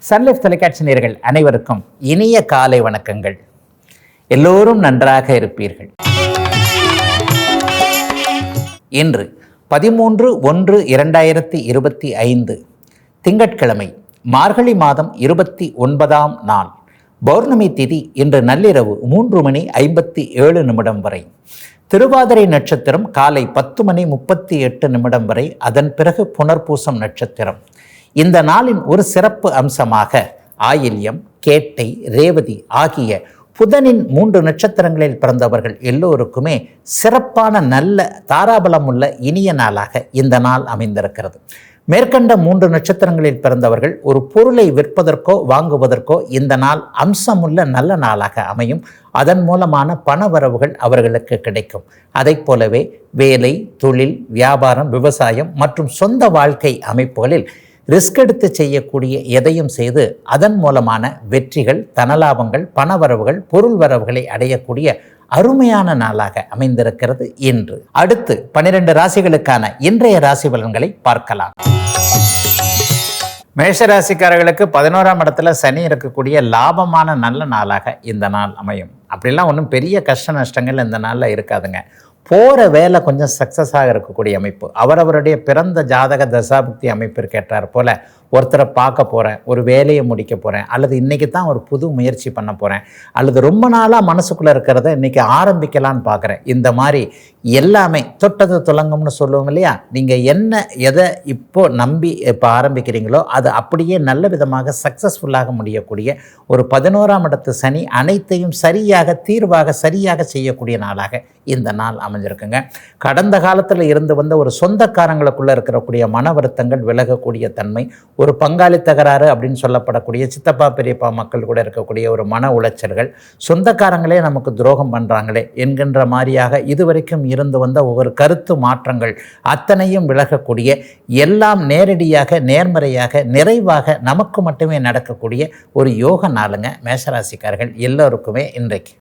Sun Life தொலைக்காட்சி நேயர்கள் அனைவருக்கும் இனிய காலை வணக்கங்கள். எல்லோரும் நன்றாக இருப்பீர்கள். இன்று 13/1/2025 திங்கட்கிழமை, மார்கழி மாதம் 29ஆம் நாள். பௌர்ணமி திதி இன்று நள்ளிரவு 3:57 வரை. திருவாதிரை நட்சத்திரம் காலை 10:38 வரை. அதன் பிறகு புனர்பூசம் நட்சத்திரம். இந்த நாளின் ஒரு சிறப்பு அம்சமாக ஆயில்யம், கேட்டை, ரேவதி ஆகிய புதனின் 3 நட்சத்திரங்களில் பிறந்தவர்கள் எல்லோருக்குமே சிறப்பான நல்ல தாராபலம் உள்ள இனிய நாளாக இந்த நாள் அமைந்திருக்கிறது. மேற்கண்ட 3 நட்சத்திரங்களில் பிறந்தவர்கள் ஒரு பொருளை விற்பதற்கோ வாங்குவதற்கோ இந்த நாள் அம்சமுள்ள நல்ல நாளாக அமையும். அதன் மூலமான பணவரவுகள் அவர்களுக்கு கிடைக்கும். அதை போலவே வேலை, தொழில், வியாபாரம், விவசாயம் மற்றும் சொந்த வாழ்க்கை அமைப்புகளில் ரிஸ்க் எடுத்து செய்யக்கூடிய எதையும் செய்து அதன் மூலமான வெற்றிகள், தனலாபங்கள், பணவரவுகள், பொருள் வரவுகளை அடையக்கூடிய அருமையான நாளாக அமைந்திருக்கிறது இன்று. அடுத்து 12 ராசிகளுக்கான இன்றைய ராசி பலன்களை பார்க்கலாம். மேஷராசிக்காரர்களுக்கு 11ஆம் இடத்துல சனி இருக்கக்கூடிய லாபமான நல்ல நாளாக இந்த நாள் அமையும். அப்படிலாம் ஒன்றும் பெரிய கஷ்ட நஷ்டங்கள் இந்த நாளில் இருக்காதுங்க. போகிற வேலை கொஞ்சம் சக்ஸஸாக இருக்கக்கூடிய அமைப்பு. அவரவருடைய பிறந்த ஜாதக தசாபுக்தி அமைப்பிற்கு ஏற்றார் போல் ஒருத்தரை பார்க்க போகிறேன், ஒரு வேலையை முடிக்க போகிறேன், அல்லது இன்றைக்கி தான் ஒரு புது முயற்சி பண்ண போகிறேன், அல்லது ரொம்ப நாளாக மனசுக்குள்ளே இருக்கிறத இன்றைக்கி ஆரம்பிக்கலான்னு பார்க்குறேன். இந்த மாதிரி எல்லாமே தொட்டது துலங்கம்னு சொல்லுவோம் இல்லையா? நீங்கள் எதை நம்பி ஆரம்பிக்கிறீங்களோ அது அப்படியே நல்ல விதமாக சக்ஸஸ்ஃபுல்லாக முடியக்கூடிய ஒரு 11ஆம் இடத்து சனி அனைத்தையும் சரியாக சரியாக செய்யக்கூடிய நாளாக இந்த நாள் அமைஞ்சிருக்குங்க. கடந்த காலத்தில் இருந்து வந்த ஒரு சொந்தக்காரங்களுக்குள்ளே இருக்கக்கூடிய மன வருத்தங்கள் விலகக்கூடிய தன்மை, ஒரு பங்காளி தகராறு அப்படின்னு சொல்லப்படக்கூடிய சித்தப்பா பெரியப்பா மக்கள் கூட இருக்கக்கூடிய ஒரு மன உளைச்சல்கள், சொந்தக்காரங்களே நமக்கு துரோகம் பண்ணுறாங்களே என்கின்ற மாதிரியாக இதுவரைக்கும் இருந்து வந்த ஒவ்வொரு கருத்து மாற்றங்கள் அத்தனையும் விலகக்கூடிய, எல்லாம் நேரடியாக நேர்மறையாக நிறைவாக நமக்கு மட்டுமே நடக்கக்கூடிய ஒரு யோக நாளுங்க மேஷராசிக்காரர்கள் எல்லோருக்குமே இன்றைக்கு.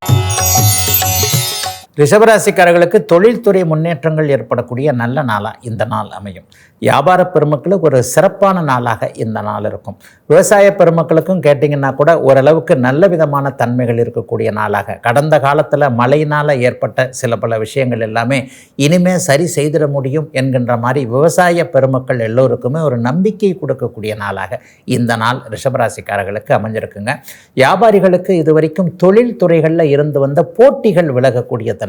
ரிஷபராசிக்காரர்களுக்கு தொழில்துறை முன்னேற்றங்கள் ஏற்படக்கூடிய நல்ல நாளாக இந்த நாள் அமையும். வியாபார பெருமக்களுக்கு ஒரு சிறப்பான நாளாக இந்த நாள் இருக்கும். விவசாய பெருமக்களுக்கும் கேட்டிங்கன்னா கூட ஓரளவுக்கு நல்ல விதமான தன்மைகள் இருக்கக்கூடிய நாளாக, கடந்த காலத்தில் மழையினால் ஏற்பட்ட சில பல விஷயங்கள் எல்லாமே இனிமேல் சரி செய்திட முடியும் என்கின்ற மாதிரி விவசாய பெருமக்கள் எல்லோருக்குமே ஒரு நம்பிக்கை கொடுக்கக்கூடிய நாளாக இந்த நாள் ரிஷபராசிக்காரர்களுக்கு அமைஞ்சிருக்குங்க. வியாபாரிகளுக்கு இதுவரைக்கும் தொழில் துறைகளில் இருந்து வந்த போட்டிகள் விலகக்கூடிய தன்மை.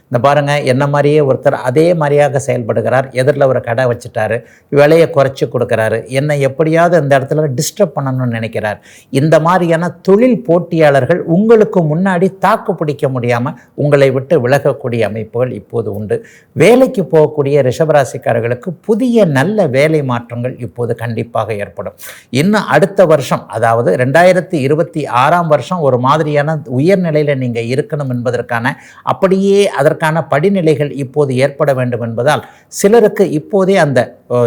இந்த பாருங்கள், என்ன மாதிரியே ஒருத்தர் அதே மாதிரியாக செயல்படுகிறார், எதிரில் ஒரு கடை வச்சுட்டாரு, விலையை குறைச்சி கொடுக்குறாரு, என்னை எப்படியாவது இந்த இடத்துல டிஸ்டர்ப் பண்ணணும்னு நினைக்கிறார். இந்த மாதிரியான தொழில் போட்டியாளர்கள் உங்களுக்கு முன்னாடி தாக்கு பிடிக்க முடியாமல் உங்களை விட்டு விலகக்கூடிய அமைப்புகள் இப்போது உண்டு. வேலைக்கு போகக்கூடிய ரிஷபராசிக்காரர்களுக்கு புதிய நல்ல வேலை மாற்றங்கள் இப்போது கண்டிப்பாக ஏற்படும். இன்னும் அடுத்த வருஷம், அதாவது 2026ஆம் வருஷம் ஒரு மாதிரியான உயர்நிலையில் நீங்கள் இருக்கணும் என்பதற்கான அப்படியே அதற்கான படிநிலைகள் இப்போது ஏற்பட வேண்டும் என்பதால் சிலருக்கு இப்போதே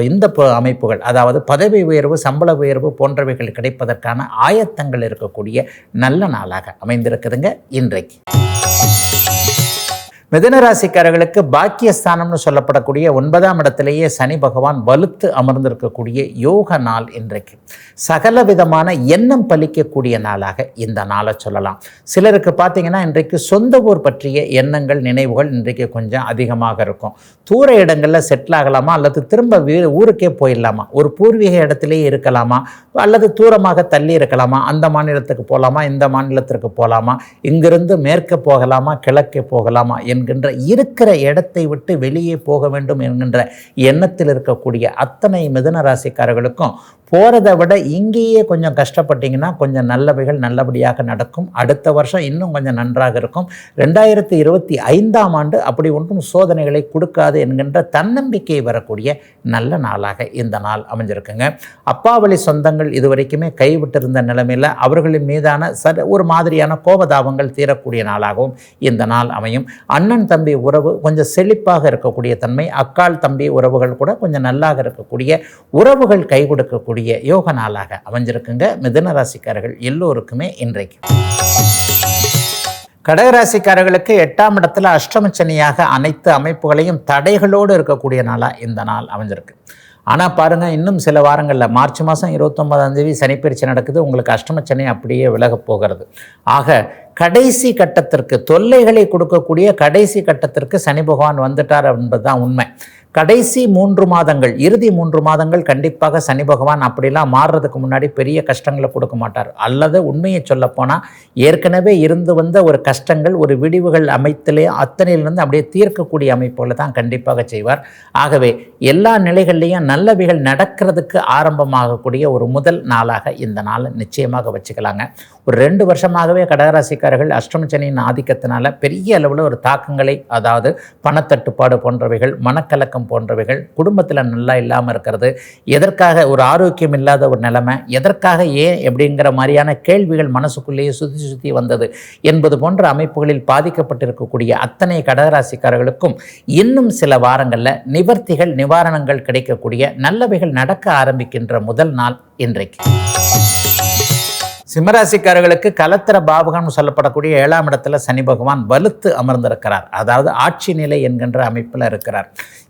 இந்த அமைப்புகள், அதாவது பதவி உயர்வு, சம்பள உயர்வு போன்றவைகள் கிடைப்பதற்கான ஆயத்தங்கள் இருக்கக்கூடிய நல்ல நாளாக அமைந்திருக்குதுங்க இன்றைக்கு. மிதுனராசிக்காரர்களுக்கு பாக்கியஸ்தானம்னு சொல்லப்படக்கூடிய 9ஆம் இடத்திலேயே சனி பகவான் வலுத்து அமர்ந்திருக்கக்கூடிய யோக நாள் இன்றைக்கு. சகல விதமான எண்ணம் பலிக்கக்கூடிய நாளாக இந்த நாளை சொல்லலாம். சிலருக்கு பார்த்தீங்கன்னா இன்றைக்கு சொந்த ஊர் பற்றிய எண்ணங்கள், நினைவுகள் இன்றைக்கு கொஞ்சம் அதிகமாக இருக்கும். தூர இடங்களில் செட்டில் ஆகலாமா, அல்லது திரும்ப ஊருக்கே போயிடலாமா, ஒரு பூர்வீக இடத்திலேயே இருக்கலாமா, அல்லது தூரமாக தள்ளி இருக்கலாமா, அந்த மாநிலத்துக்கு போகலாமா, இந்த மாநிலத்திற்கு போகலாமா, இங்கிருந்து மேற்கே போகலாமா, கிழக்கே போகலாமா என்கின்ற இருக்கிற இடத்தை விட்டு வெளியே போக வேண்டும் என்கின்ற எண்ணத்தில் இருக்கக்கூடிய அத்தனை மிதுன ராசிக்காரர்களுக்கும் போகிறத விட இங்கேயே கொஞ்சம் கஷ்டப்பட்டீங்கன்னா கொஞ்சம் நல்லவைகள் நல்லபடியாக நடக்கும். அடுத்த வருஷம் இன்னும் கொஞ்சம் நன்றாக இருக்கும். 2025ஆம் ஆண்டு அப்படி ஒன்றும் சோதனைகளை கொடுக்காது என்கின்ற தன்னம்பிக்கை வரக்கூடிய நல்ல நாளாக இந்த நாள் அமைஞ்சிருக்குங்க. அப்பா வழி சொந்தங்கள் இதுவரைக்குமே கைவிட்டிருந்த நிலைமையில் அவர்களின் மீதான ஒரு மாதிரியான கோபதாபங்கள் தீரக்கூடிய நாளாகவும் இந்த நாள் அமையும். அண்ணன் தம்பி உறவு கொஞ்சம் செழிப்பாக இருக்கக்கூடிய தன்மை, அக்கால் தம்பி உறவுகள் கூட கொஞ்சம் நல்லாக இருக்கக்கூடிய உறவுகள் கை கொடுக்கக்கூடிய யோக நாளாக அமைஞ்சிருக்குங்க மிதுன ராசிக்காரர்கள் எல்லோருக்குமே இன்றைக்கு. கடகராசிக்காரர்களுக்கு 8ஆம் இடத்துல அஷ்டமச்சனியாக அனைத்து அமைப்புகளையும் தடைகளோடு இருக்கக்கூடிய நாளாக இந்த நாள் அமைஞ்சிருக்கு. ஆனால் பாருங்கள், இன்னும் சில வாரங்களில் மார்ச் மாதம் 29ஆம் தேதி சனிப்பெயர்ச்சி நடக்குது. உங்களுக்கு அஷ்டமச்சனி அப்படியே விலகப் போகிறது. ஆக கடைசி கட்டத்திற்கு, தொல்லைகளை கொடுக்கக்கூடிய கடைசி கட்டத்திற்கு சனி பகவான் வந்துட்டார் என்பதுதான் உண்மை. கடைசி 3 மாதங்கள், இறுதி 3 மாதங்கள் கண்டிப்பாக சனி பகவான் அப்படிலாம் மாறுறதுக்கு முன்னாடி பெரிய கஷ்டங்களை கொடுக்க மாட்டார். அல்லது உண்மையை சொல்லப்போனால் ஏற்கனவே இருந்து வந்த ஒரு கஷ்டங்கள், ஒரு விடிவுகள் அமைத்திலே அத்தனையிலிருந்து அப்படியே தீர்க்கக்கூடிய அமைப்புகளை தான் கண்டிப்பாக செய்வார். ஆகவே எல்லா நிலைகள்லையும் நல்லவைகள் நடக்கிறதுக்கு ஆரம்பமாகக்கூடிய ஒரு முதல் நாளாக இந்த நாளை நிச்சயமாக வச்சுக்கலாங்க. ஒரு 2 வருஷமாகவே கடகராசிக்காரர்கள் அஷ்டமச்சனியின் ஆதிக்கத்தினால பெரிய அளவில் ஒரு தாக்கங்களை, அதாவது பணத்தட்டுப்பாடு போன்றவைகள், மனக்கலக்கம் போன்றவைகள், குடும்பத்தில் நல்லா இல்லாமல் இருக்கிறது, எதற்காக ஒரு ஆரோக்கியம் இல்லாத ஒரு நிலைமை, எதற்காக ஏன் அப்படிங்கிற மாதிரியான கேள்விகள் மனசுக்குள்ளேயே சுற்றி வந்தது என்பது போன்ற அமைப்புகளில் பாதிக்கப்பட்டிருக்கக்கூடிய அத்தனை கடகராசிக்காரர்களுக்கும் இன்னும் சில வாரங்களில் நிவர்த்திகள், நிவாரணங்கள் கிடைக்கக்கூடிய நல்லவைகள் நடக்க ஆரம்பிக்கின்ற முதல் நாள் இன்றைக்கு. சிம்மராசிக்காரர்களுக்கு கலத்திர பாவகம் சொல்லப்படக்கூடிய 7ஆம் இடத்துல சனி பகவான் வலுத்து அமர்ந்திருக்கிறார். அதாவது ஆட்சி நிலை என்கின்ற அமைப்பில் இருக்கிறார்.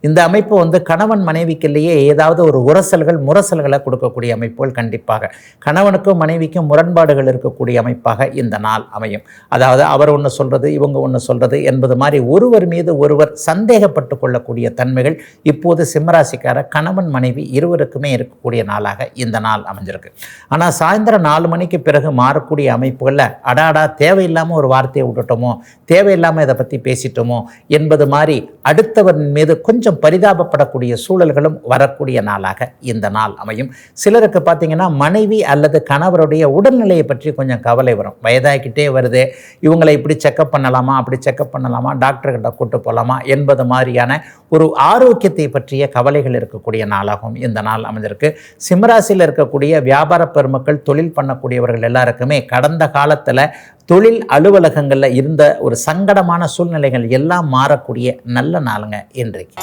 இந்த அமைப்பு கணவன் மனைவிக்குள்ளேயே ஏதாவது ஒரு உரசல்கள், முரசல்களை கொடுக்கக்கூடிய அமைப்புகள் கண்டிப்பாக கணவனுக்கும் மனைவிக்கும் முரண்பாடுகள் இருக்கக்கூடிய அமைப்பாக இந்த நாள் அமையும். அதாவது அவர் ஒன்று சொல்கிறது, இவங்க ஒன்று சொல்கிறது என்பது மாதிரி ஒருவர் மீது ஒருவர் சந்தேகப்பட்டு கொள்ளக்கூடிய தன்மைகள் இப்போது சிம்மராசிக்கார கணவன் மனைவி இருவருக்குமே இருக்கக்கூடிய நாளாக இந்த நாள் அமைஞ்சிருக்கு. ஆனால் சாயந்தரம் 4 மணிக்கு பிறகு மாறக்கூடிய அமைப்புகளில் அடாடா தேவையில்லாமல் ஒரு வார்த்தையை விட்டுட்டோமோ, தேவையில்லாமல் இதை பற்றி பேசிட்டோமோ என்பது மாதிரி அடுத்தவர் மீது கொஞ்சம் பரிதாபப்படக்கூடிய சூழல்களும் வரக்கூடிய நாளாக இந்த நாள் அமையும். சிலருக்கு பார்த்தீங்கன்னா மனைவி அல்லது கணவருடைய உடல்நிலையை பற்றி கொஞ்சம் கவலை வரும். வயதாகிக்கிட்டே வருது, இவங்களை இப்படி செக்கப் பண்ணலாமா, அப்படி செக்கப் பண்ணலாமா, டாக்டர்கிட்ட கூட்டு போகலாமா என்பது மாதிரியான ஒரு ஆரோக்கியத்தை பற்றிய கவலைகள் இருக்கக்கூடிய நாளாகவும் இந்த நாள் அமைஞ்சிருக்கு. சிம்மராசியில் இருக்கக்கூடிய வியாபார பெருமக்கள், தொழில் பண்ணக்கூடியவர்கள் எல்லாருக்குமே கடந்த காலத்தில் தொழில் அலுவலகங்களில் இருந்த ஒரு சங்கடமான சூழ்நிலைகள் எல்லாம் மாறக்கூடிய நல்ல நாளுங்க இன்றைக்கு.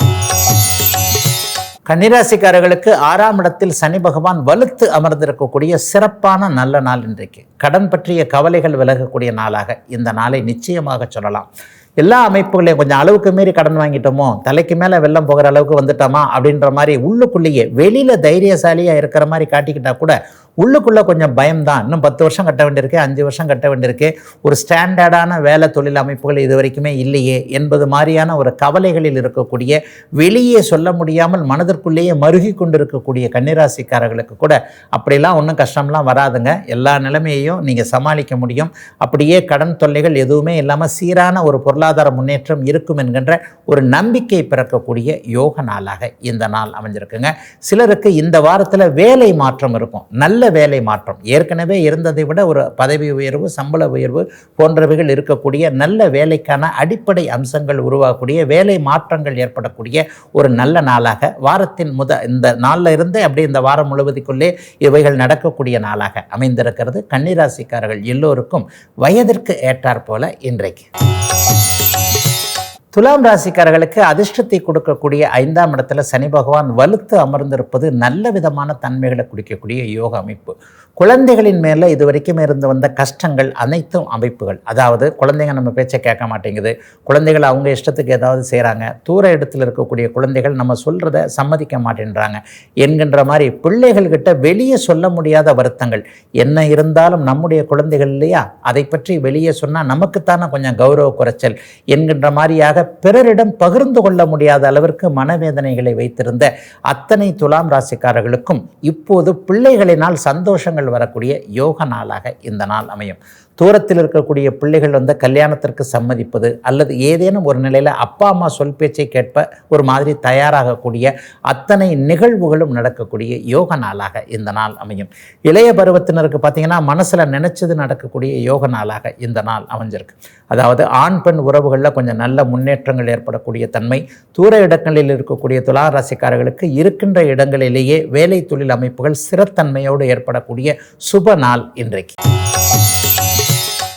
கன்னிராசிக்காரர்களுக்கு 6ஆம் இடத்தில் சனி பகவான் வலுத்து அமர்ந்திருக்கக்கூடிய சிறப்பான நல்ல நாள் இன்றைக்கு. கடன் பற்றிய கவலைகள் விலகக்கூடிய நாளாக இந்த நாளை நிச்சயமாக சொல்லலாம். எல்லா அமைப்புகளையும் கொஞ்சம் அளவுக்கு மீறி கடன் வாங்கிட்டோமோ, தலைக்கு மேலே வெள்ளம் போகிற அளவுக்கு வந்துட்டோமா அப்படின்ற மாதிரி உள்ளுக்குள்ளேயே, வெளியில் தைரியசாலியாக இருக்கிற மாதிரி காட்டிக்கிட்டா கூட உள்ளுக்குள்ளே கொஞ்சம் பயம்தான். இன்னும் 10 வருஷம் கட்ட வேண்டியிருக்கு, 5 வருஷம் கட்ட வேண்டியிருக்கு, ஒரு ஸ்டாண்டர்டான வேலை தொழில் அமைப்புகள் இது வரைக்குமே இல்லையே என்பது மாதிரியான ஒரு கவலைகளில் இருக்கக்கூடிய, வெளியே சொல்ல முடியாமல் மனதிற்குள்ளேயே மருகி கொண்டிருக்கக்கூடிய கன்னிராசிக்காரர்களுக்கு கூட அப்படிலாம் ஒன்றும் கஷ்டம்லாம் வராதுங்க. எல்லா நிலைமையையும் நீங்கள் சமாளிக்க முடியும். அப்படியே கடன் தொல்லைகள் எதுவுமே இல்லாமல் சீரான ஒரு பொருளாதார முன்னேற்றம் இருக்கும் என்கின்ற ஒரு நம்பிக்கை பிறக்கக்கூடிய யோக நாளாக இந்த நாள் அமைஞ்சிருக்குங்க. சிலருக்கு இந்த வாரத்தில் வேலை மாற்றம் இருக்கும், நல்ல வேலை மாற்றம், ஏற்கனவே இருந்ததை விட ஒரு பதவி உயர்வு, சம்பள உயர்வு போன்றவைகள் இருக்கக்கூடிய நல்ல வேலைக்கான அடிப்படை அம்சங்கள் உருவாகக்கூடிய, வேலை மாற்றங்கள் ஏற்படக்கூடிய ஒரு நல்ல நாளாக வாரத்தின் இந்த நாளில் இருந்தே அப்படியே இந்த வாரம் முழுவதுக்குள்ளே இவைகள் நடக்கக்கூடிய நாளாக அமைந்திருக்கிறது. கன்னிராசிக்காரர்கள் எல்லோருக்கும் வயதிற்கு ஏற்றாற் போல இன்றைக்கு. துலாம் ராசிக்காரர்களுக்கு அதிர்ஷ்டத்தை கொடுக்கக்கூடிய 5ஆம் இடத்துல சனி பகவான் வலுத்து அமர்ந்திருப்பது நல்ல விதமான தன்மைகளை குடிக்கக்கூடிய யோக அமைப்பு. குழந்தைகளின் மேலே இது வரைக்கும் இருந்து வந்த கஷ்டங்கள் அனைத்தும் அமைப்புகள், அதாவது குழந்தைங்க நம்ம பேச்சை கேட்க மாட்டேங்குது, குழந்தைகள் அவங்க இஷ்டத்துக்கு ஏதாவது செய்கிறாங்க, தூர இடத்துல இருக்கக்கூடிய குழந்தைகள் நம்ம சொல்கிறத சம்மதிக்க மாட்டேன்றாங்க என்கின்ற மாதிரி பிள்ளைகள்கிட்ட வெளியே சொல்ல முடியாத வருத்தங்கள் என்ன இருந்தாலும் நம்முடைய குழந்தைகள் இல்லையா, அதை பற்றி வெளியே சொன்னால் நமக்குத்தானே கொஞ்சம் கௌரவ குறைச்சல் என்கின்ற மாதிரியாக பிறரிடம் பகிர்ந்து கொள்ள முடியாத அளவிற்கு மனவேதனைகளை வைத்திருந்த அத்தனை துலாம் ராசிக்காரர்களுக்கும் இப்போது பிள்ளைகளினால் சந்தோஷங்கள் வரக்கூடிய யோக நாளாக இந்த நாள் அமையும். தூரத்தில் இருக்கக்கூடிய பிள்ளைகள் கல்யாணத்திற்கு சம்மதிப்பது அல்லது ஏதேனும் ஒரு நிலையில் அப்பா அம்மா சொல் பேச்சை கேட்ப ஒரு மாதிரி தயாராகக்கூடிய அத்தனை நிகழ்வுகளும் நடக்கக்கூடிய யோக நாளாக இந்த நாள் அமையும். இளைய பருவத்தினருக்கு பார்த்திங்கன்னா மனசில் நினைச்சது நடக்கக்கூடிய யோக நாளாக இந்த நாள் அமைஞ்சிருக்கு. அதாவது ஆண் பெண் உறவுகளில் கொஞ்சம் நல்ல முன்னேற்றங்கள் ஏற்படக்கூடிய தன்மை, தூர இடங்களில் இருக்கக்கூடிய துலா ராசிக்காரர்களுக்கு இருக்கின்ற இடங்களிலேயே வேலை தொழில் அமைப்புகள் ஸ்திரத்தன்மையோடு ஏற்படக்கூடிய சுப நாள் இன்றைக்கு.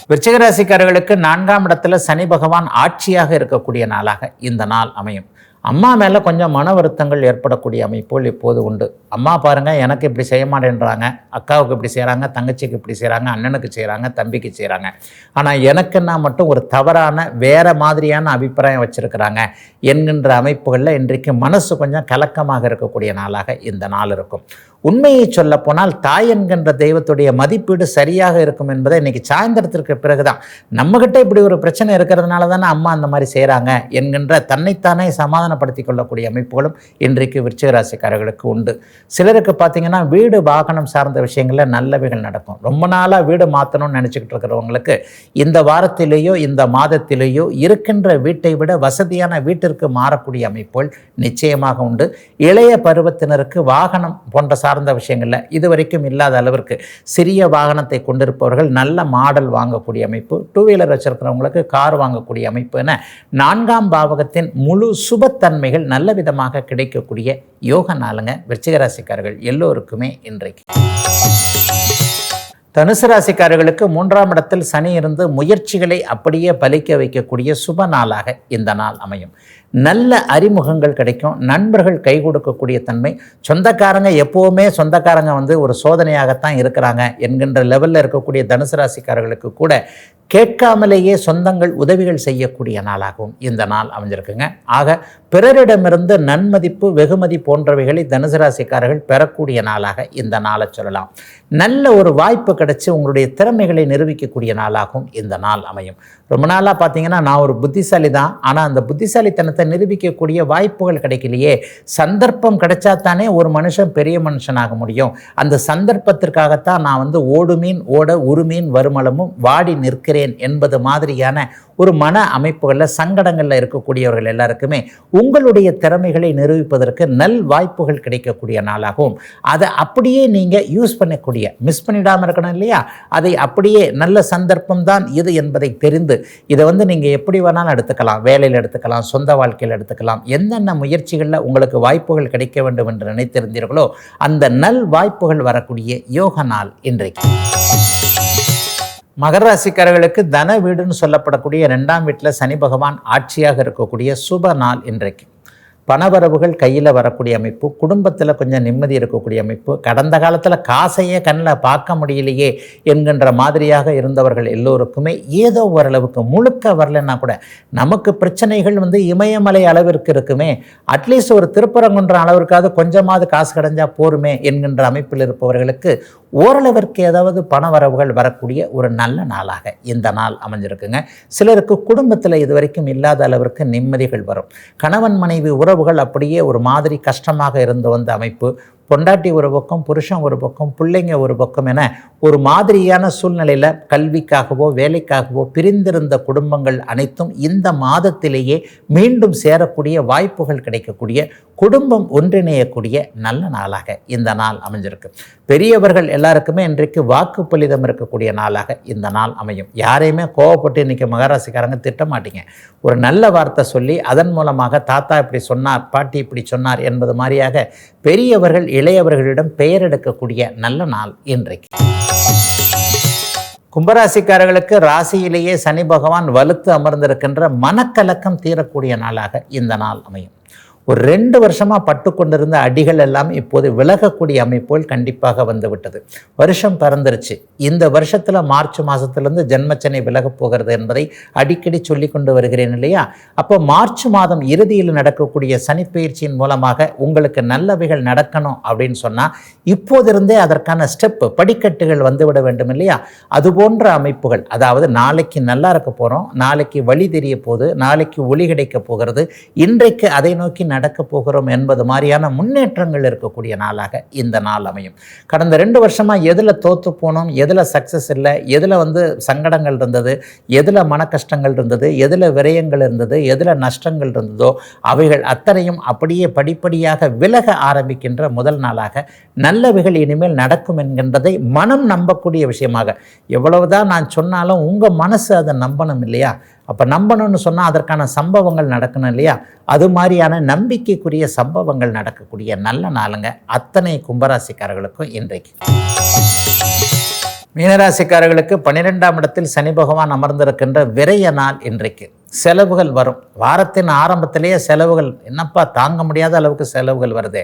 விருச்சிக ராசிக்காரர்களுக்கு 4ஆம் இடத்துல சனி பகவான் ஆட்சியாக இருக்கக்கூடிய நாளாக இந்த நாள் அமையும். அம்மா மேலே கொஞ்சம் மன வருத்தங்கள் ஏற்படக்கூடிய அமைப்புகள் இப்போது உண்டு. அம்மா பாருங்கள், எனக்கு இப்படி செய்ய மாட்டேன்றாங்க, அக்காவுக்கு இப்படி செய்கிறாங்க, தங்கச்சிக்கு இப்படி செய்கிறாங்க, அண்ணனுக்கு செய்கிறாங்க, தம்பிக்கு செய்கிறாங்க, ஆனால் எனக்குன்னா மட்டும் ஒரு தவறான வேறு மாதிரியான அபிப்பிராயம் வச்சுருக்கிறாங்க என்கின்ற அமைப்புகளில் இன்றைக்கு மனசு கொஞ்சம் கலக்கமாக இருக்கக்கூடிய நாளாக இந்த நாள் இருக்கும். உண்மையை சொல்லப்போனால் தாய் என்கின்ற தெய்வத்துடைய மதிப்பீடு சரியாக இருக்கும் என்பதை இன்றைக்கி சாயந்தரத்திற்கு பிறகுதான் நம்மகிட்ட இப்படி ஒரு பிரச்சனை இருக்கிறதுனால தானே அம்மா அந்த மாதிரி செய்கிறாங்க என்கின்ற தன்னைத்தானே சமாதானப்படுத்தி கொள்ளக்கூடிய அமைப்புகளும் இன்றைக்கு விருச்சிக ராசிக்காரர்களுக்கு உண்டு. சிலருக்கு பார்த்திங்கன்னா வீடு வாகனம் சார்ந்த விஷயங்களில் நல்லவைகள் நடக்கும். ரொம்ப நாளாக வீடு மாற்றணும்னு நினச்சிக்கிட்டு இருக்கிறவங்களுக்கு இந்த வாரத்திலேயோ இந்த மாதத்திலேயோ இருக்கின்ற வீட்டை விட வசதியான வீட்டிற்கு மாறக்கூடிய அமைப்புகள் நிச்சயமாக உண்டு. இளைய பருவத்தினருக்கு வாகனம் போன்ற சார்ந்த விஷயங்களில் இதுவரைக்கும் இல்லாத அளவிற்கு சிறிய வாகனத்தை கொண்டிருப்பவர்கள் நல்ல மாடல் வாங்கக்கூடிய அமைப்பு, 2 வீலர் வச்சிருக்கிறவங்களுக்கு கார் வாங்கக்கூடிய அமைப்பு என 4ஆம் பாவகத்தின் முழு சுபத்தன்மைகள் நல்ல விதமாக கிடைக்கக்கூடிய யோக நாளுங்க விருச்சிக ராசிக்காரர்கள் எல்லோருக்குமே இன்றைக்கு. தனுசு ராசிக்காரர்களுக்கு 3ஆம் இடத்தில் சனி இருந்து முயற்சிகளை அப்படியே பலிக்க வைக்கக்கூடிய சுப நாளாக இந்த நாள் அமையும். நல்ல அறிமுகங்கள் கிடைக்கும், நண்பர்கள் கை கொடுக்கக்கூடிய தன்மை, சொந்தக்காரங்க எப்போவுமே சொந்தக்காரங்க ஒரு சோதனையாகத்தான் இருக்கிறாங்க என்கின்ற லெவலில் இருக்கக்கூடிய தனுசு ராசிக்காரர்களுக்கு கூட கேட்காமலேயே சொந்தங்கள் உதவிகள் செய்யக்கூடிய நாளாகவும் இந்த நாள் அமைஞ்சிருக்குங்க. ஆக பிறரிடமிருந்து நன்மதிப்பு வெகுமதி போன்றவைகளை தனுசு ராசிக்காரர்கள் பெறக்கூடிய நாளாக இந்த நாளை சொல்லலாம். நல்ல ஒரு வாய்ப்பு கிடைச்சி உங்களுடைய திறமைகளை நிரூபிக்கக்கூடிய நாளாகவும் இந்த நாள் அமையும். ரொம்ப நாளாக பார்த்தீங்கன்னா நான் ஒரு புத்திசாலி தான், ஆனால் அந்த புத்திசாலித்தனத்தை நிரூபிக்கக்கூடிய வாய்ப்புகள் கிடைக்கலையே, சந்தர்ப்பம் கிடைச்சாத்தானே ஒரு மனுஷன் பெரிய மனுஷனாக முடியும், அந்த சந்தர்ப்பத்திற்காகத்தான் நான் ஓடுமீன் ஓட உருமீன் வருமளமும் வாடி நிற்கிறேன் என்பது மாதிரியான ஒரு மன அமைப்புகளில் சங்கடங்களில் இருக்கக்கூடியவர்கள் எல்லாருக்குமே உங்களுடைய திறமைகளை நிரூபிப்பதற்கு நல் வாய்ப்புகள் கிடைக்கக்கூடிய நாளாகவும் அதை அப்படியே நீங்கள் யூஸ் பண்ணக்கூடிய மிஸ் பண்ணிடாமல் இருக்கணும் இல்லையா, அதை அப்படியே நல்ல சந்தர்ப்பம் தான் இது என்பதை தெரிந்து இதை நீங்கள் எப்படி வேணாலும் எடுத்துக்கலாம், வேலையில் எடுத்துக்கலாம், சொந்த வாழ்க்கையில் எடுத்துக்கலாம், என்னென்ன முயற்சிகளில் உங்களுக்கு வாய்ப்புகள் கிடைக்க வேண்டும் என்று நினைத்திருந்தீர்களோ அந்த நல் வாய்ப்புகள் வரக்கூடிய யோக நாள் இன்றைக்கு. மகர ராசிக்காரர்களுக்கு தன வீடுன்னு சொல்லப்படக்கூடிய 2ஆம் வீட்டில் சனி பகவான் ஆட்சியாக இருக்கக்கூடிய சுப நாள் இன்றைக்கு. பணவரவுகள் கையில் வரக்கூடிய அமைப்பு, குடும்பத்தில் கொஞ்சம் நிம்மதி இருக்கக்கூடிய அமைப்பு, கடந்த காலத்தில் காசையே கண்ணில் பார்க்க முடியலையே என்கின்ற மாதிரியாக இருந்தவர்கள் எல்லோருக்குமே ஏதோ ஓரளவுக்கு முழுக்க வரலைன்னா கூட நமக்கு பிரச்சனைகள் இமயமலை அளவிற்கு இருக்குமே, அட்லீஸ்ட் ஒரு திருப்பரங்குன்ற அளவிற்காவது கொஞ்சமாவது காசு கிடைஞ்சா போருமே என்கின்ற அமைப்பில் இருப்பவர்களுக்கு ஓரளவிற்கு ஏதாவது பணவரவுகள் வரக்கூடிய ஒரு நல்ல நாளாக இந்த நாள் அமைஞ்சிருக்குங்க. சிலருக்கு குடும்பத்தில் இதுவரைக்கும் இல்லாத அளவிற்கு நிம்மதிகள் வரும். கணவன் மனைவி உறவுகள் அப்படியே ஒரு மாதிரி கஷ்டமாக இருந்து வந்த அமைப்பு, பொண்டாட்டி ஒரு பக்கம், புருஷன் ஒரு பக்கம், பிள்ளைங்க ஒரு பக்கம் என ஒரு மாதிரியான சூழ்நிலையில் கல்விக்காகவோ வேலைக்காகவோ பிரிந்திருந்த குடும்பங்கள் அனைத்தும் இந்த மாதத்திலேயே மீண்டும் சேரக்கூடிய வாய்ப்புகள் கிடைக்கக்கூடிய, குடும்பம் ஒன்றிணையக்கூடிய நல்ல நாளாக இந்த நாள் அமைஞ்சிருக்கு. பெரியவர்கள் எல்லாருக்குமே இன்றைக்கு வாக்கு பலிதம் இருக்கக்கூடிய நாளாக இந்த நாள் அமையும். யாரையுமே கோவப்பட்டு இன்றைக்கி மகராசிக்காரங்க திட்ட மாட்டீங்க. ஒரு நல்ல வார்த்தை சொல்லி அதன் மூலமாக தாத்தா இப்படி சொன்னார், பாட்டி இப்படி சொன்னார் என்பது மாதிரியாக பெரியவர்கள் இளையவர்களிடம் பெயர் எடுக்கக்கூடிய நல்ல நாள் இன்றைக்கு. கும்பராசிக்காரர்களுக்கு ராசியிலேயே சனி பகவான் வலுத்து அமர்ந்திருக்கின்ற மனக்கலக்கம் தீரக்கூடிய நாளாக இந்த நாள் அமையும். ஒரு 2 வருஷமாக பட்டு கொண்டிருந்த அடிகள் எல்லாம் இப்போது விலகக்கூடிய அமைப்புகள் கண்டிப்பாக வந்துவிட்டது. வருஷம் பிறந்துருச்சு. இந்த வருஷத்தில் மார்ச் மாதத்திலிருந்து ஜென்மச்சனை விலகப் போகிறது என்பதை அடிக்கடி சொல்லி கொண்டு வருகிறேன் இல்லையா. அப்போ மார்ச் மாதம் இறுதியில் நடக்கக்கூடிய சனிப்பெயர்ச்சியின் மூலமாக உங்களுக்கு நல்லவைகள் நடக்கணும் அப்படின்னு சொன்னால் இப்போதிருந்தே அதற்கான ஸ்டெப்பு படிக்கட்டுகள் வந்துவிட வேண்டும் இல்லையா. அதுபோன்ற அமைப்புகள், அதாவது நாளைக்கு நல்லா இருக்க போகிறோம், நாளைக்கு வழி தெரிய போகுது, நாளைக்கு ஒளி கிடைக்க போகிறது, இன்றைக்கு அதை நோக்கி நடக்க போகிறோம் என்பது மாதிரியான முன்னேற்றங்கள் இருக்கக்கூடிய நாளாக இந்த நாள் அமையும். கடந்த 2 வருஷமாக எதில் தோற்று போனோம், எதில் சக்ஸஸ் இல்லை, எதில் சங்கடங்கள் இருந்தது, எதில் மன கஷ்டங்கள் இருந்தது, எதில் விரயங்கள் இருந்தது, எதில் நஷ்டங்கள் இருந்ததோ அவைகள் அத்தனையும் அப்படியே படிப்படியாக விலக ஆரம்பிக்கின்ற முதல் நாளாக நல்லவைகள் இனிமேல் நடக்கும் என்கின்றதை மனம் நம்பக்கூடிய விஷயமாக, எவ்வளவுதான் நான் சொன்னாலும் உங்கள் மனசு அதை நம்பணும் இல்லையா. அப்போ நம்பணும்னு சொன்னால் அதற்கான சம்பவங்கள் நடக்கணும் இல்லையா. அது மாதிரியான நம்பிக்கைக்குரிய சம்பவங்கள் நடக்கக்கூடிய நல்ல நாளுங்க அத்தனை கும்பராசிக்காரர்களுக்கும் இன்றைக்கு. மீனராசிக்காரர்களுக்கு 12ஆம் இடத்தில் சனி பகவான் அமர்ந்திருக்கின்ற விரய நாள் இன்றைக்கு. செலவுகள் வரும். வாரத்தின் ஆரம்பத்திலேயே செலவுகள் என்னப்பா தாங்க முடியாத அளவுக்கு செலவுகள் வருது.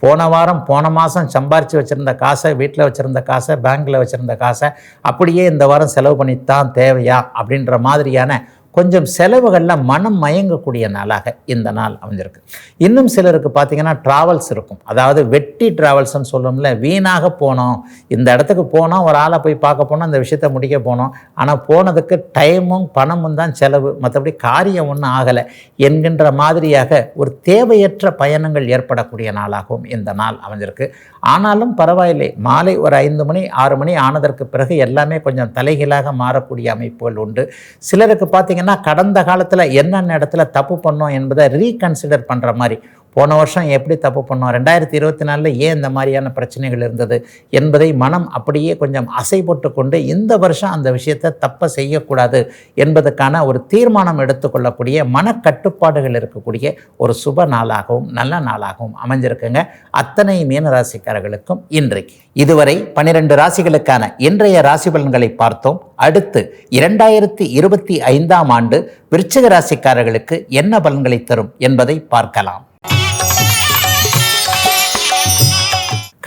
போன வாரம் போன மாதம் சம்பாரித்து வச்சுருந்த காசை, வீட்டில் வச்சுருந்த காசை, பேங்க்கில் வச்சுருந்த காசை அப்படியே இந்த வாரம் செலவு பண்ணித்தான் தேவையா அப்படின்ற மாதிரியான கொஞ்சம் செலவுகளில் மனம் மயங்கக்கூடிய நாளாக இந்த நாள் அமைஞ்சிருக்கு. இன்னும் சிலருக்கு பார்த்திங்கன்னா ட்ராவல்ஸ் இருக்கும். அதாவது வெட்டி ட்ராவல்ஸ்ன்னு சொல்லுவோம்ல, வீணாக போனோம், இந்த இடத்துக்கு போனோம், ஒரு ஆளை போய் பார்க்க போனோம், இந்த விஷயத்தை முடிக்க போனோம், ஆனால் போனதுக்கு டைமும் பணமும் தான் செலவு, மற்றபடி காரியம் ஒன்றும் ஆகலை என்கின்ற மாதிரியாக ஒரு தேவையற்ற பயணங்கள் ஏற்படக்கூடிய நாளாகவும் இந்த நாள் அமைஞ்சிருக்கு. ஆனாலும் பரவாயில்லை, மாலை ஒரு 5 மணி 6 மணி ஆனதற்கு பிறகு எல்லாமே கொஞ்சம் தலைகீழாக மாறக்கூடிய அமைப்புகள் உண்டு. சிலருக்கு பார்த்திங்கன்னா கடந்த காலத்தில் என்னென்ன இடத்துல தப்பு பண்ணோம் என்பதை ரீகன்சிடர் பண்ணுற மாதிரி, போன வருஷம் எப்படி தப்பு பண்ணோம், 2024 ஏன் இந்த மாதிரியான பிரச்சனைகள் இருந்தது என்பதை மனம் அப்படியே கொஞ்சம் அசை போட்டு கொண்டு இந்த வருஷம் அந்த விஷயத்தை தப்பை செய்யக்கூடாது என்பதற்கான ஒரு தீர்மானம் எடுத்துக்கொள்ளக்கூடிய மனக்கட்டுப்பாடுகள் இருக்கக்கூடிய ஒரு சுப நாளாகவும் நல்ல நாளாகவும் அமைஞ்சிருக்குங்க அத்தனை மீன ராசிக்காரர்களுக்கும். இன்றைக்கு இதுவரை 12 ராசிகளுக்கான இன்றைய ராசி பலன்களை பார்த்தோம். அடுத்து 2025ஆம் ஆண்டு விருச்சிக ராசிக்காரர்களுக்கு என்ன பலன்களை தரும் என்பதை பார்க்கலாம்.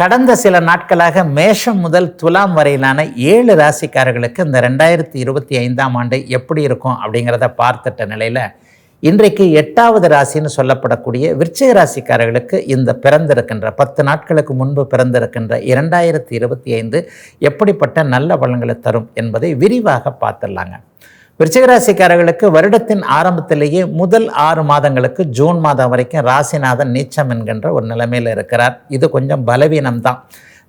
கடந்த சில நாட்களாக மேஷம் முதல் துலாம் வரையிலான 7 ராசிக்காரர்களுக்கு இந்த 2025ஆம் ஆண்டு எப்படி இருக்கும் அப்படிங்கிறத பார்த்துட்ட நிலையில் இன்றைக்கு 8வது ராசின்னு சொல்லப்படக்கூடிய விருச்சிக ராசிக்காரர்களுக்கு இந்த பிறந்திருக்கின்ற 10 நாட்களுக்கு முன்பு பிறந்திருக்கின்ற 2025 எப்படிப்பட்ட நல்ல பலன்களை தரும் என்பதை விரிவாக பார்த்துடலாங்க. விருச்சிக ராசிக்காரர்களுக்கு வருடத்தின் ஆரம்பத்திலேயே முதல் 6 மாதங்களுக்கு ஜூன் மாதம் வரைக்கும் ராசிநாதன் நீச்சம் என்கின்ற ஒரு நிலைமையில் இருக்கிறார். இது கொஞ்சம் பலவீனம்தான்.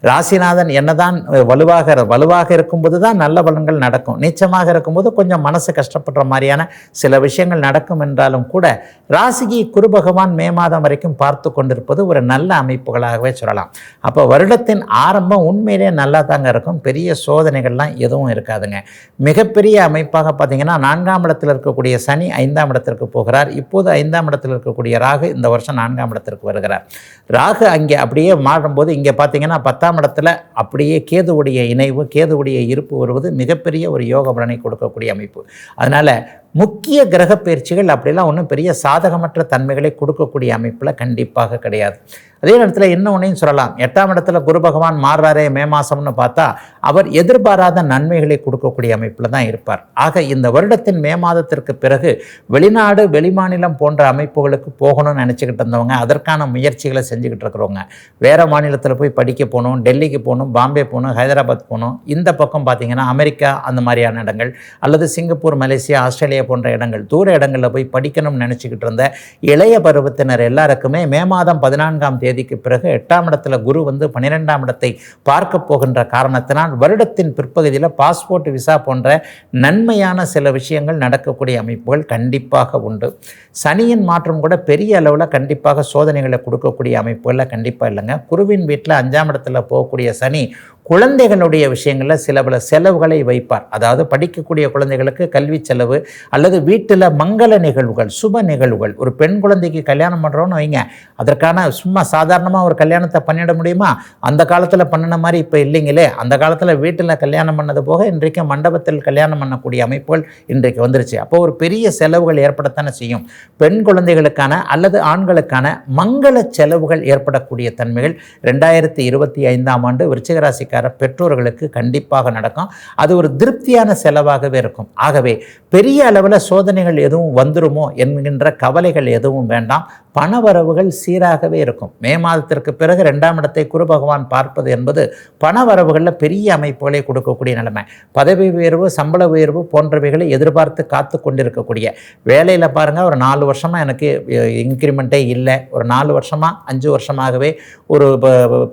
ராசிநாதன் என்னதான் வலுவாக இருக்கும்போது தான் நல்ல பலன்கள் நடக்கும். நீச்சமாக இருக்கும்போது கொஞ்சம் மனசு கஷ்டப்படுற மாதிரியான சில விஷயங்கள் நடக்கும் என்றாலும் கூட ராசிக்கு குரு பகவான் மே மாதம் வரைக்கும் பார்த்து கொண்டிருப்பது ஒரு நல்ல அமைப்புகளாகவே சொல்லலாம். அப்போ வருடத்தின் ஆரம்பம் உண்மையிலே நல்லா தாங்க இருக்கும். பெரிய சோதனைகள்லாம் எதுவும் இருக்காதுங்க. மிகப்பெரிய அமைப்பாக பார்த்தீங்கன்னா 4ஆம் இடத்தில் இருக்கக்கூடிய சனி 5ஆம் இடத்திற்கு போகிறார். இப்போது 5ஆம் இடத்தில் இருக்கக்கூடிய ராகு இந்த வருஷம் 4ஆம் இடத்திற்கு வருகிறார். ராகு அங்கே அப்படியே மாறும்போது இங்கே பார்த்தீங்கன்னா 10ஆம் இடத்துல அப்படியே கேதுவுடைய இணைவு, கேதுவுடைய இருப்பு வருவது மிகப்பெரிய ஒரு யோக பலனை கொடுக்கக்கூடிய அமைப்பு. அதனால் முக்கிய கிரக பயிற்சிகள் அப்படிலாம் ஒன்றும் பெரிய சாதகமற்ற தன்மைகளை கொடுக்கக்கூடிய அமைப்பில் கண்டிப்பாக கிடையாது. அதே நேரத்தில் இன்னொன்னையும் சொல்லலாம், 8ஆம் இடத்துல குரு பகவான் மாறுறாரே மே மாதம்னு பார்த்தா அவர் எதிர்பாராத நன்மைகளை கொடுக்கக்கூடிய அமைப்பில் தான் இருப்பார். ஆக இந்த வருடத்தின் மே மாதத்திற்கு பிறகு வெளிநாடு வெளிமாநிலம் போன்ற அமைப்புகளுக்கு போகணும்னு நினச்சிக்கிட்டு இருந்தவங்க, அதற்கான முயற்சிகளை செஞ்சுக்கிட்டு இருக்கிறவங்க, வேறு மாநிலத்தில் போய் படிக்க போகணும், டெல்லிக்கு போகணும், பாம்பே போகணும், ஹைதராபாத் போகணும், இந்த பக்கம் பார்த்திங்கன்னா அமெரிக்கா அந்த மாதிரியான இடங்கள் அல்லது சிங்கப்பூர், மலேசியா, ஆஸ்திரேலியா போன்ற இடங்கள், தூர இடங்களில் போய் படிக்கணும்னு நினச்சிக்கிட்டு இருந்த இளைய பருவத்தினர் எல்லாருக்குமே மே மாதம் 14ஆம் தேதிக்கு பிறகு 8ஆம் இடத்துல குரு வந்து 12ஆம் இடத்தை பார்க்க போகின்ற காரணத்தினால் வருடத்தின் பிற்பகுதியில் பாஸ்போர்ட், விசா போன்ற நன்மையான சில விஷயங்கள் நடக்கக்கூடிய அமைப்புகள் கண்டிப்பாக உண்டு. சனியின் மாற்றம் கூட பெரிய அளவில் கண்டிப்பாக சோதனைகளை கொடுக்கக்கூடிய அமைப்புகளில் கண்டிப்பாக இல்லைங்க. குருவின் வீட்டில் 5ஆம் இடத்துல போகக்கூடிய சனி குழந்தைகளுடைய விஷயங்களில் சில பல செலவுகளை வைப்பார். அதாவது படிக்கக்கூடிய குழந்தைகளுக்கு கல்வி செலவு அல்லது வீட்டில் மங்கள நிகழ்வுகள், சுப நிகழ்வுகள், ஒரு பெண் குழந்தைக்கு கல்யாணம் பண்ணுறோன்னு வைங்க, அதற்கான சும்மா சாதாரணமாக ஒரு கல்யாணத்தை பண்ணிட முடியுமா? அந்த காலத்தில் பண்ணின மாதிரி இப்போ இல்லைங்களே. அந்த காலத்தில் வீட்டில் கல்யாணம் பண்ணது போக இன்றைக்கு மண்டபத்தில் கல்யாணம் பண்ணக்கூடிய அமைப்புகள் இன்றைக்கு வந்துருச்சு. அப்போ ஒரு பெரிய செலவுகள் ஏற்படத்தானே செய்யும். பெண் குழந்தைகளுக்கான அல்லது ஆண்களுக்கான மங்கள செலவுகள் ஏற்படக்கூடிய தன்மைகள் 2025ஆம் ஆண்டு விருச்சிக ராசிக்கார பெற்றோர்களுக்கு கண்டிப்பாக நடக்கும். அது ஒரு திருப்தியான செலவாகவே இருக்கும். ஆகவே பெரிய அளவில் சோதனைகள் எதுவும் வந்துருமோ என்கின்ற கவலைகள் எதுவும் வேண்டாம். பணவரவுகள் சீராகவே இருக்கும். மே மாதத்திற்கு பிறகு 2ஆம் இடத்தை குரு பகவான் பார்ப்பது என்பது பணவரவுகளில் பெரிய அமைப்புகளை கொடுக்கக்கூடிய நிலைமை. பதவி உயர்வு, சம்பள உயர்வு போன்றவைகளை எதிர்பார்த்து காத்து கொண்டிருக்கக்கூடிய வேலையில் பாருங்கள், ஒரு 4 வருஷமாக எனக்கு இன்க்ரிமெண்ட்டே இல்லை, ஒரு 4 வருஷமாக 5 வருஷமாகவே ஒரு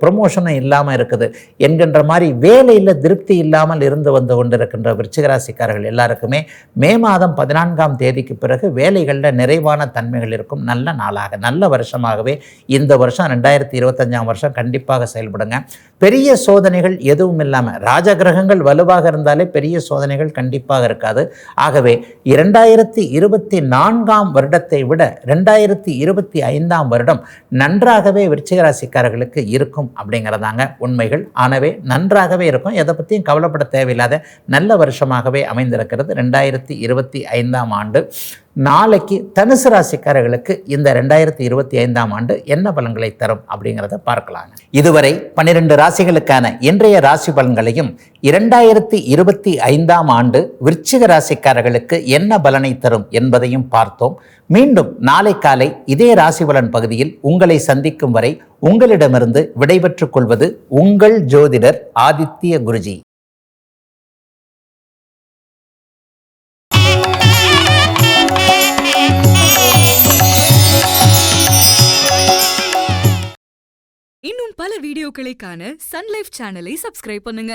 ப்ரொமோஷனும் இல்லாமல் இருக்குது என்கின்ற மாதிரி வேலையில் திருப்தி இல்லாமல் இருந்து வந்து கொண்டிருக்கின்ற விருச்சிக ராசிக்காரர்கள் எல்லாருக்குமே மே மாதம் 14ஆம் தேதிக்கு பிறகு வேலைகளில் நிறைவான தன்மைகள் இருக்கும். நல்ல நாளாக, நல்ல வருஷமாகவே இந்த வருஷம் 2025ஆம் வருஷம் கண்டிப்பாக செயல்படுங்க. பெரிய சோதனைகள் எதுவும் இல்லாமல், ராஜகிரகங்கள் வலுவாக இருந்தாலே பெரிய சோதனைகள் கண்டிப்பாக இருக்காது. ஆகவே 2024ஆம் வருடத்தை விட 2025ஆம் வருடம் நன்றாகவே விருச்சிக ராசிக்காரர்களுக்கு இருக்கும் அப்படிங்கிறதாங்க உண்மைகள். ஆனவே நன்றாகவே இருக்கும். எதை பற்றியும் கவலைப்பட தேவையில்லாத நல்ல வருஷமாகவே அமைந்திருக்கிறது 2025ஆம் ஆண்டு. நாளைக்கு தனுசு ராசிக்காரர்களுக்கு இந்த 2025ஆம் ஆண்டு என்ன பலன்களை தரும் அப்படிங்கிறத பார்க்கலாம். இதுவரை 12 ராசிகளுக்கான இன்றைய ராசி பலன்களையும் 2025ஆம் ஆண்டு விருச்சிக ராசிக்காரர்களுக்கு என்ன பலனை தரும் என்பதையும் பார்த்தோம். மீண்டும் நாளை காலை இதே ராசி பலன் பகுதியில் உங்களை சந்திக்கும் வரை உங்களிடமிருந்து விடைபெற்றுக் கொள்வது உங்கள் ஜோதிடர் ஆதித்ய குருஜி. இன்னும் பல வீடியோக்களை காண சன் லைஃப் சேனலை சப்ஸ்கிரைப் பண்ணுங்க.